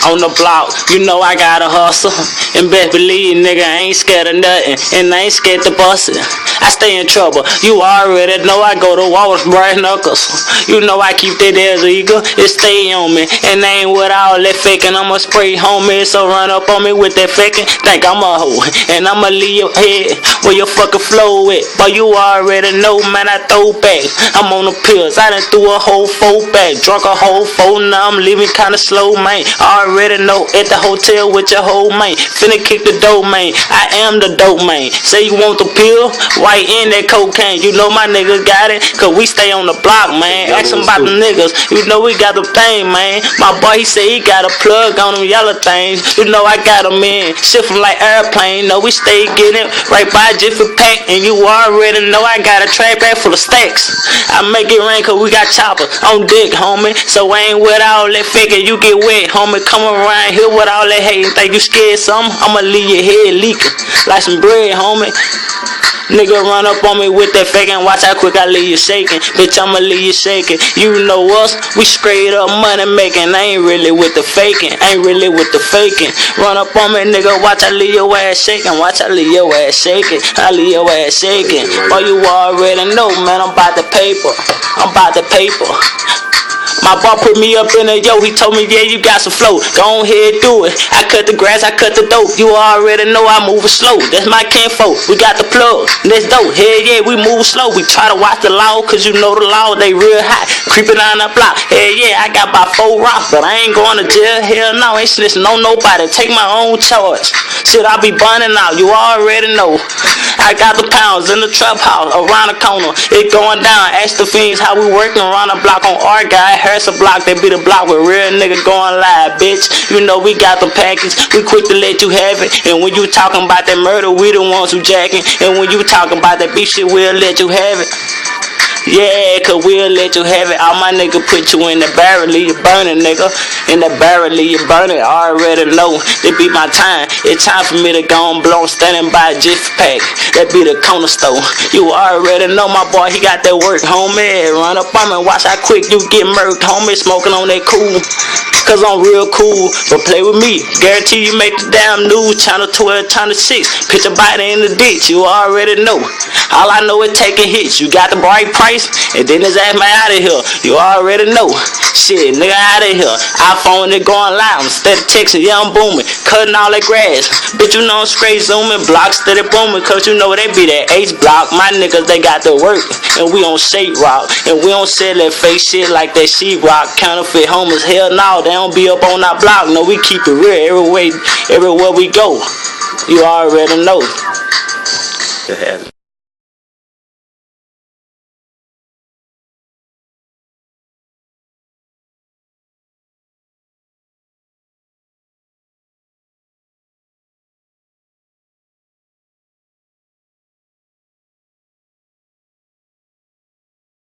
on the block. You know I gotta hustle, and best believe, nigga, I ain't scared of nothing, and I ain't scared to bust it. I stay in trouble, you already know I go to war with bright knuckles. You know I keep that as eagle, it stay on me, and I ain't with all that faking. I'ma spray homie, so run up on me with that faking. Think I'm a hoe, and I'ma leave your head where your fucking flow at. But you already know, man, I throw back. I'm on the pills, I done threw a whole 4 back, drunk a whole 4, now I'm leaving kinda slow, man. Already know, at the hotel with your whole man, finna kick the dough, man. I am the dope, man. Say you want the pill, white in that cocaine. You know my niggas got it, cause we stay on the block, man. Ask them about the niggas, you know we got the thing, man. My boy, he say he got a plug on them yellow things. You know I got them in, shift them like airplane. No, we stay getting right by Jiffy Pack, and you already know I got a trap bag full of stacks. I make it rain cause we got choppers on dick, homie. So I ain't with all that faking, you get wet, homie. Come around here with all that hating, think you scared something? I'ma leave your head leaking like some bread, homie. Nigga run up on me with that faking, watch how quick I leave you shaking. Bitch, I'ma leave you shaking. You know us, we straight up money making. I ain't really with the faking, ain't really with the faking. Run up on me, nigga, watch I leave your ass shaking. Watch I leave your ass shaking, I leave your ass shaking. Oh, you already know, man, I'm about the paper, I'm about the paper. My boy put me up in a yo, he told me, yeah, you got some flow. Go on ahead, do it. I cut the grass, I cut the dope. You already know I move slow. That's my kinfolk. We got the plug. That's dope. Hell yeah, we move slow. We try to watch the law, cause you know the law, they real hot. Creeping on the block. Hell yeah, I got about 4 rocks, but I ain't going to jail. Hell no, ain't snitching on nobody. Take my own charge. Shit, I be burning out. You already know. I got the pounds in the trap house around the corner. It going down. Ask the fiends how we working around the block on our guy. Here's a block, they be the block with real nigga going live, bitch. You know we got the package, we quick to let you have it. And when you talking about that murder, we the ones who jacking. And when you talking about that beef shit, we'll let you have it. Yeah, cause we'll let you have it. All my nigga put you in the barrel, leave you burning, nigga. In the barrel, leave you burning. I already know, it be my time. It's time for me to go and blow. I'm standing by a Jiffy Pack, that be the corner store. You already know my boy, he got that work, homie. Run up on me, watch how quick you get murked, homie. Smoking on that cool, cause I'm real cool. But play with me, guarantee you make the damn news. Channel 12, channel 6, pitch a bite in the ditch. You already know, all I know is taking hits. You got the bright price, and then his ass man out of here. You already know. Shit, nigga out of here. iPhone it going live. Instead of texting, yeah, I'm booming. Cutting all that grass. Bitch, you know I'm straight zooming. Block steady booming. Cause you know they be that H block. My niggas, they got the work. And we on shake rock. And we don't sell that fake shit like that sheet rock. Counterfeit homies. Hell no, they don't be up on our block. No, we keep it real everywhere we go. You already know. Go ahead.